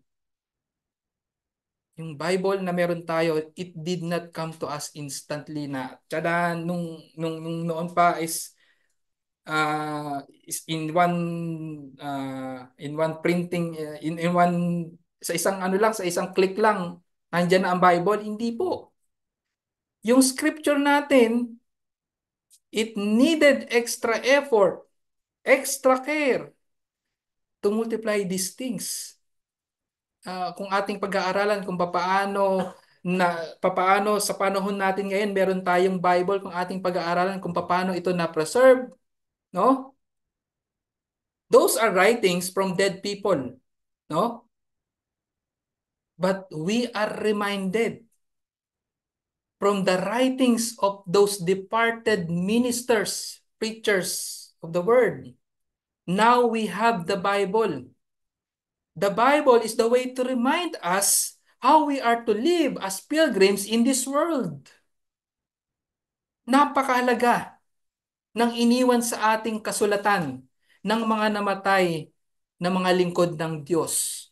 yung Bible na meron tayo, it did not come to us instantly na tada nung noon pa is in one printing in one sa isang ano lang sa isang click lang nandiyan na ang Bible. Hindi po. Yung scripture natin, it needed extra effort, extra care to multiply these things. Kung ating pag-aaralan kung papaano sa panahon natin ngayon meron tayong Bible kung ating pag-aaralan kung papaano ito na preserve, no? Those are writings from dead people, no? But we are reminded from the writings of those departed ministers, preachers of the word. Now we have the Bible. The Bible is the way to remind us how we are to live as pilgrims in this world. Napakahalaga ng iniwan sa ating kasulatan ng mga namatay na mga lingkod ng Diyos.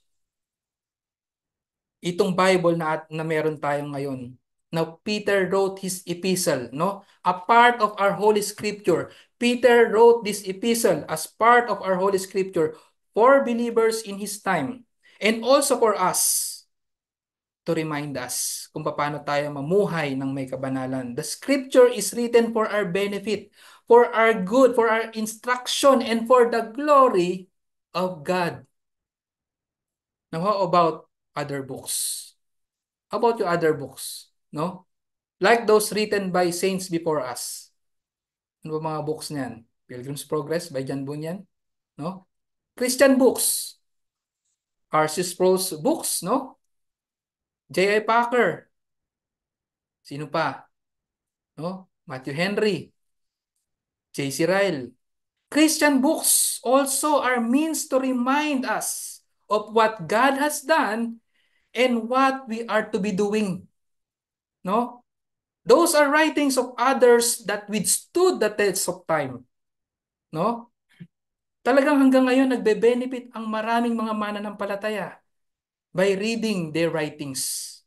Itong Bible na meron tayo ngayon. Now, Peter wrote his epistle, no? A part of our Holy Scripture. Peter wrote this epistle as part of our Holy Scripture for believers in His time and also for us to remind us kung paano tayo mamuhay ng may kabanalan. The scripture is written for our benefit, for our good, for our instruction, and for the glory of God. Now, how about other books? How about your other books? No? Like those written by saints before us. Ano ba mga books niyan? Pilgrim's Progress by John Bunyan? No? Christian books. R.C. Sproul's books, no? J.I. Packer. Sino pa? No? Matthew Henry. J.C. Ryle. Christian books also are means to remind us of what God has done and what we are to be doing. No? Those are writings of others that withstood the test of time. No? Talagang hanggang ngayon nagbe-benefit ang maraming mga mananampalataya by reading their writings.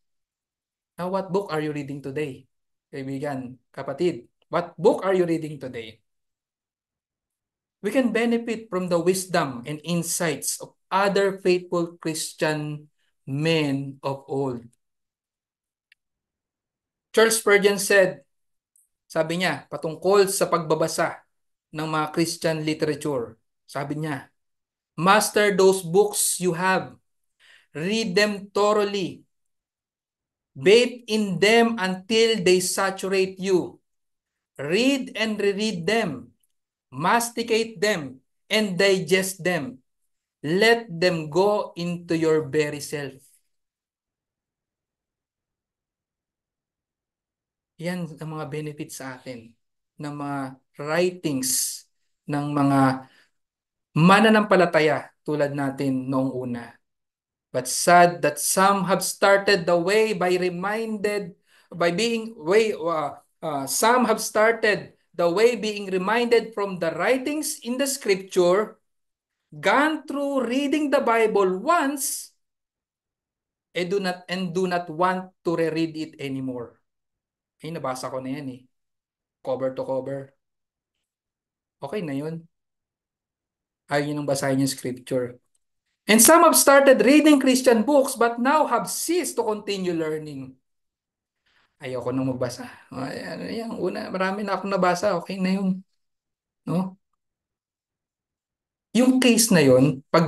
Now, what book are you reading today? Kaibigan, kapatid, what book are you reading today? We can benefit from the wisdom and insights of other faithful Christian men of old. Charles Spurgeon said, sabi niya, patungkol sa pagbabasa ng mga Christian literature, sabi niya, master those books you have. Read them thoroughly. Bathe in them until they saturate you. Read and reread them. Masticate them and digest them. Let them go into your very self. Yan ang mga benefits sa atin ng mga writings ng mga mananampalataya tulad natin noong una. But sad that some have started the way by reminded by being way some have started the way being reminded from the writings in the scripture, gone through reading the Bible once, and do not want to reread it anymore. Ay, nabasa ko na yan eh. Cover to cover. Okay na yun. Ayaw nyo nang basahin yung scripture. And some have started reading Christian books but now have ceased to continue learning. Ayoko nang magbasa. Ano yan, una, marami na akong nabasa. Okay na yun. No? Yung case na yun, pag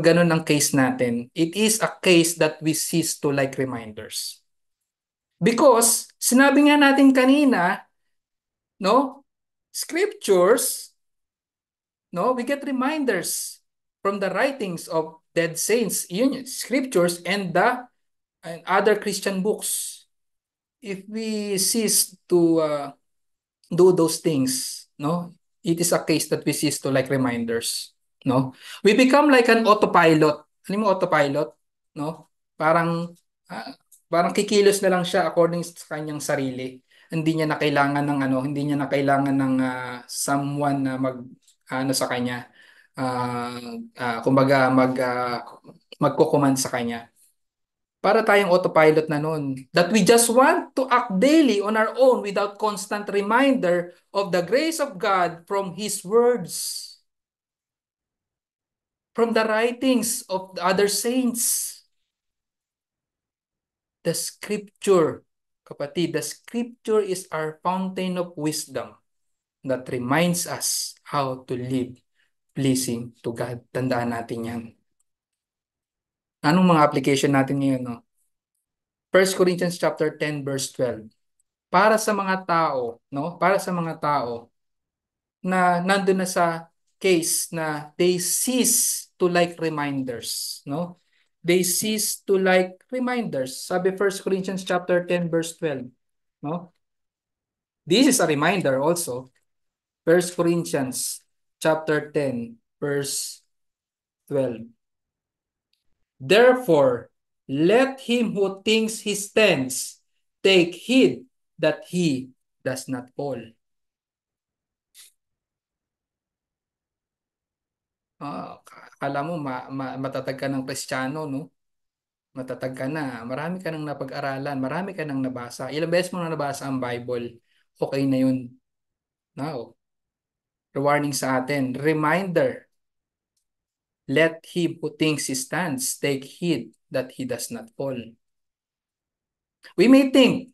ganun ang case natin, it is a case that we cease to like reminders. Because, sinabi nga natin kanina, no? Scriptures, no? We get reminders from the writings of dead saints, yun, scriptures, and other Christian books. If we cease to do those things, no, it is a case that we cease to like reminders, no. We become like an autopilot. Ano mo autopilot, no? Parang ah, parang kikilos na lang siya according sa kanyang sarili. Hindi niya na kailangan ng ano, hindi niya na kailangan ng someone na mag ano sa kanya. Kumbaga magko-command sa kanya. Para tayong autopilot na nun. That we just want to act daily on our own without constant reminder of the grace of God from His words, from the writings of the other saints. The scripture, kapatid, the scripture is our fountain of wisdom that reminds us how to live pleasing to God. Tandaan natin yan. Anong mga application natin ngayon, no? 1 Corinthians chapter 10 verse 12. Para sa mga tao, no? Para sa mga tao na nandun na sa case na they cease to like reminders, no? They cease to like reminders. Sabi 1 Corinthians chapter 10 verse 12, no? This is a reminder also. 1 Corinthians chapter 10 verse 12. Therefore, let him who thinks he stands take heed that he does not fall. Akala mo matatag ka ng Kristiyano, no? Matatag ka na. Marami ka nang napag-aralan. Marami ka nang nabasa. Ilang beses mo na nabasa ang Bible. Okay na yun. Now, warning sa atin. Reminder. Let him who thinks he stands take heed that he does not fall. We may think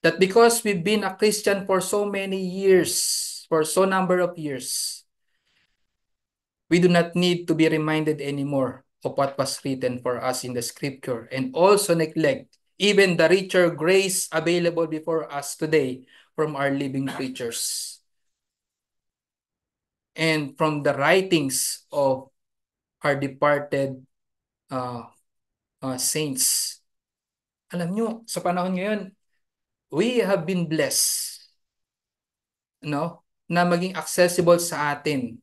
that because we've been a Christian for so many years, for so number of years, we do not need to be reminded anymore of what was written for us in the scripture, and also neglect even the richer grace available before us today from our living preachers and from the writings of our departed uh, saints. Alam nyo, sa panahon ngayon, we have been blessed, no, na maging accessible sa atin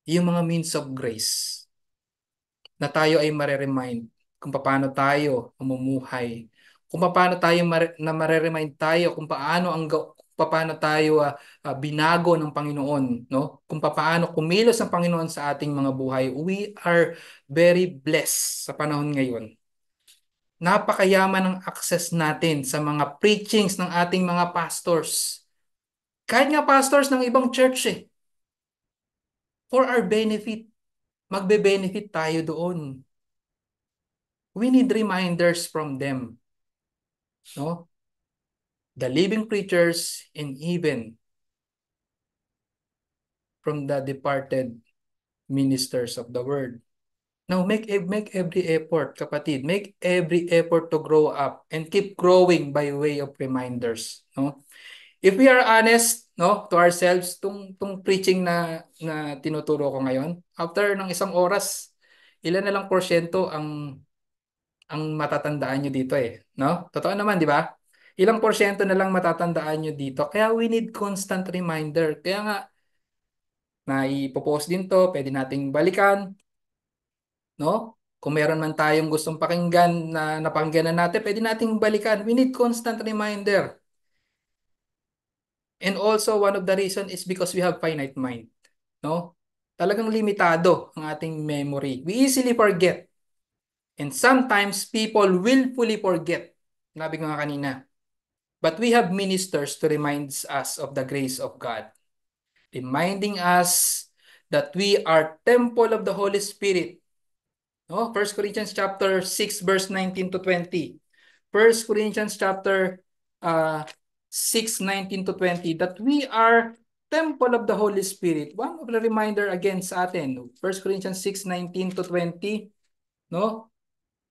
yung mga means of grace, na tayo ay mare-remind kung paano tayo mamumuhay, kung paano tayo mare-remind tayo kung paano paano tayo binago ng Panginoon, no? Kung paano kumilos ang Panginoon sa ating mga buhay. We are very blessed sa panahon ngayon. Napakayaman ng access natin sa mga preachings ng ating mga pastors. Kahit nga pastors ng ibang church for our benefit, magbe-benefit tayo doon. We need reminders from them, no? The living preachers and even from the departed ministers of the word. Now, make every effort, kapatid. Make every effort to grow up and keep growing by way of reminders, no? If we are honest, no, to ourselves, tung preaching na tinuturo ko ngayon, after ng isang oras, ilan na lang porsyento ang matatandaan nyo dito no? Totoo naman, di ba? Ilang porsyento na lang matatandaan nyo dito. Kaya we need constant reminder. Kaya nga, naipopost din to, pwede nating balikan, no? Kung meron man tayong gustong pakinggan na napakinggan natin, pwede nating balikan. We need constant reminder. And also, one of the reason is because we have finite mind, no? Talagang limitado ang ating memory. We easily forget. And sometimes people willfully forget. Nabi ko nga kanina. But we have ministers to remind us of the grace of God, reminding us that we are temple of the Holy Spirit. No? 1 Corinthians chapter 6 verse 19 to 20. 1 Corinthians chapter 6, 19 to 20, that we are temple of the Holy Spirit. One of the reminder again sa atin, 1 Corinthians 6, 19 to 20, no?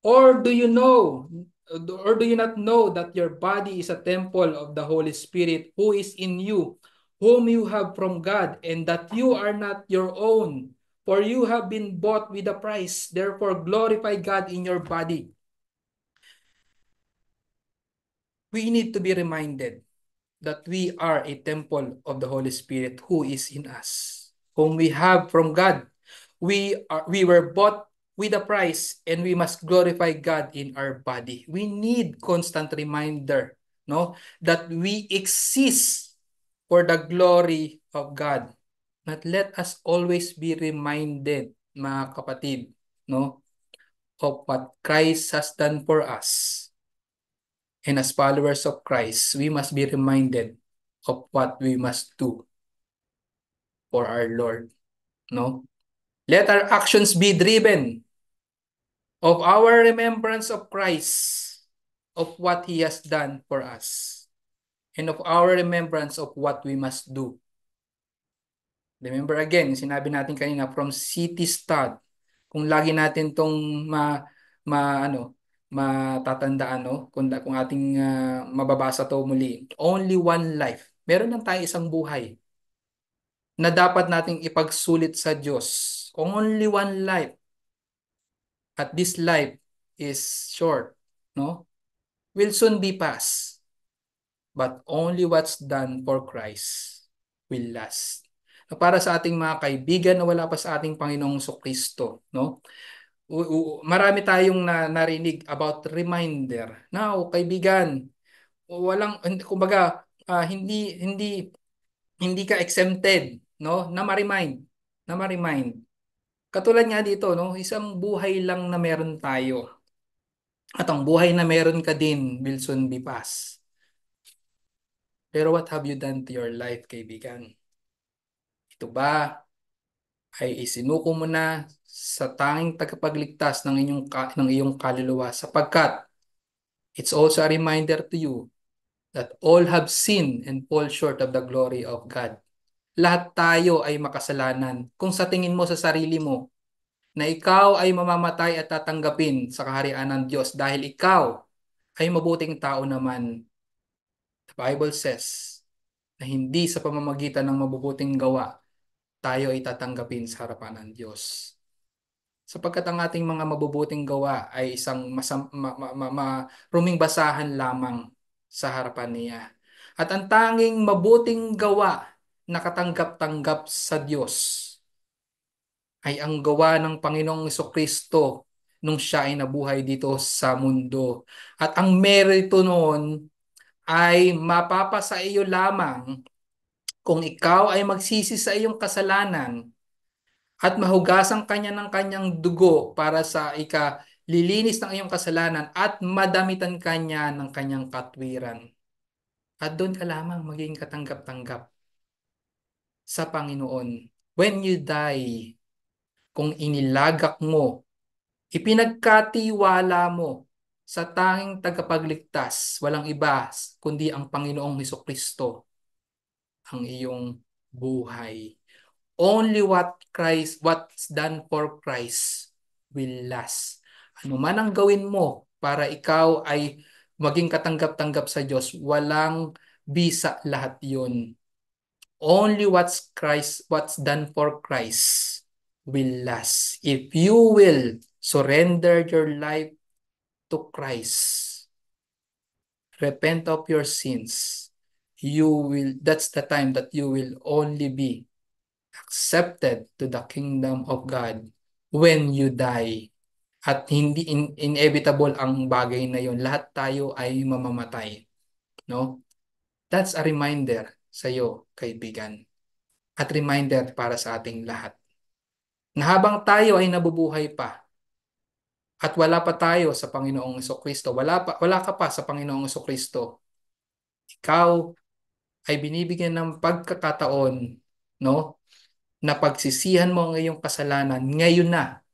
Or do you know, or do you not know that your body is a temple of the Holy Spirit who is in you, whom you have from God, and that you are not your own? For you have been bought with a price. Therefore, glorify God in your body. We need to be reminded that we are a temple of the Holy Spirit who is in us, whom we have from God. We were bought with a price, and we must glorify God in our body. We need constant reminder, no, that we exist for the glory of God. But let us always be reminded, mga kapatid, no, of what Christ has done for us. And as followers of Christ, we must be reminded of what we must do for our Lord, no? Let our actions be driven of our remembrance of Christ, of what He has done for us, and of our remembrance of what we must do. Remember again, sinabi natin kanina, from city stud, kung lagi natin tong matatandaan, no? Kung ating mababasa to muli, only one life. Meron lang tayo isang buhay na dapat nating ipagsulit sa Diyos. Only one life. At this life is short, no? Will soon be past. But only what's done for Christ will last. Para sa ating mga kaibigan na wala pa sa ating Panginoong Kristo, no? Marami tayong narinig about reminder. Now, kaibigan, kumbaga, hindi ka exempted, no? Na ma-remind. Katulad nga dito, no? Isang buhay lang na meron tayo. At ang buhay na meron ka din will soon be past. Pero what have you done to your life, kaibigan? Ito ba ay isinuko mo na sa tanging tagapagligtas ng iyong kaluluwa, sapagkat it's also a reminder to you that all have sinned and fall short of the glory of God. Lahat tayo ay makasalanan. Kung sa tingin mo sa sarili mo na ikaw ay mamamatay at tatanggapin sa kaharian ng Diyos dahil ikaw ay mabuting tao naman, the Bible says na hindi sa pamamagitan ng mabubuting gawa tayo ay tatanggapin sa harapan ng Diyos. Sapagkat ang ating mga mabubuting gawa ay isang maruming basahan lamang sa harapan niya. At ang tanging mabuting gawa na katanggap-tanggap sa Diyos ay ang gawa ng Panginoong Kristo nung siya ay nabuhay dito sa mundo. At ang merito noon ay mapapasa iyo lamang kung ikaw ay magsisi sa iyong kasalanan at mahugasan kanya ng kanyang dugo para sa ikalilinis ng iyong kasalanan at madamitan kanya ng kanyang katwiran. At doon ka lamang magiging katanggap-tanggap sa Panginoon. When you die, kung inilagak mo, ipinagkatiwala mo sa tanging tagapagligtas, walang iba kundi ang Panginoong Hesukristo, ang iyong buhay. Only what's done for Christ will last. Ano man ang gawin mo para ikaw ay maging katanggap-tanggap sa Diyos, walang bisa lahat yun. Only what's done for Christ will last. If you will surrender your life to Christ, repent of your sins, that's the time that you will only be accepted to the kingdom of God when you die. At hindi inevitable ang bagay na yon. Lahat tayo ay mamamatay, no? That's a reminder sa iyo, kaibigan. At reminder para sa ating lahat. Na habang tayo ay nabubuhay pa at wala pa tayo sa Panginoong Kristo, wala ka pa sa Panginoong Kristo, ikaw ay binibigyan ng pagkakataon, no? Na pagsisihan mo ang iyong kasalanan ngayon na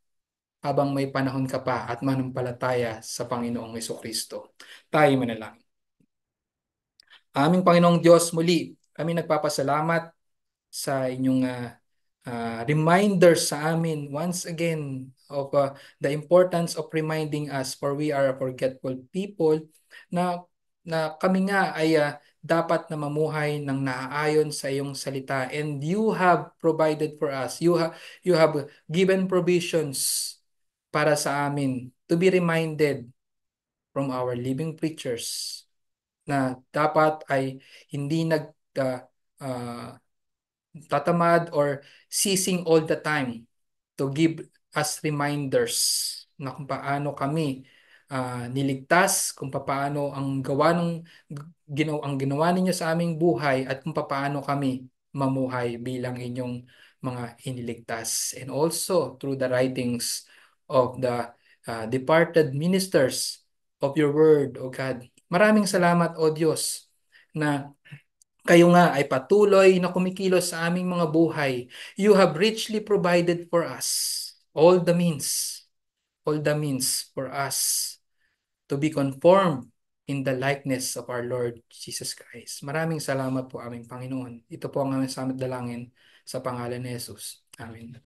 habang may panahon ka pa at manampalataya sa Panginoong Kristo. Tayo manalangin. Aming Panginoong Diyos, muli kami nagpapasalamat sa inyong reminder sa amin once again of the importance of reminding us, for we are a forgetful people, na kami nga ay dapat na mamuhay ng naaayon sa iyong salita, and you have provided for us, you have given provisions para sa amin to be reminded from our living preachers na dapat ay hindi uh, tatamad or ceasing all the time to give us reminders na kung paano kami niligtas, kung paano ang ang ginawa ninyo sa aming buhay, at kung paano kami mamuhay bilang inyong mga iniligtas. And also through the writings of the departed ministers of your word, O God. Maraming salamat, O Diyos, na kayo nga ay patuloy na kumikilos sa aming mga buhay. You have richly provided for us all the means for us to be conformed in the likeness of our Lord Jesus Christ. Maraming salamat po, aming Panginoon. Ito po ang aming samit dalangin sa pangalan ni Jesus. Amen.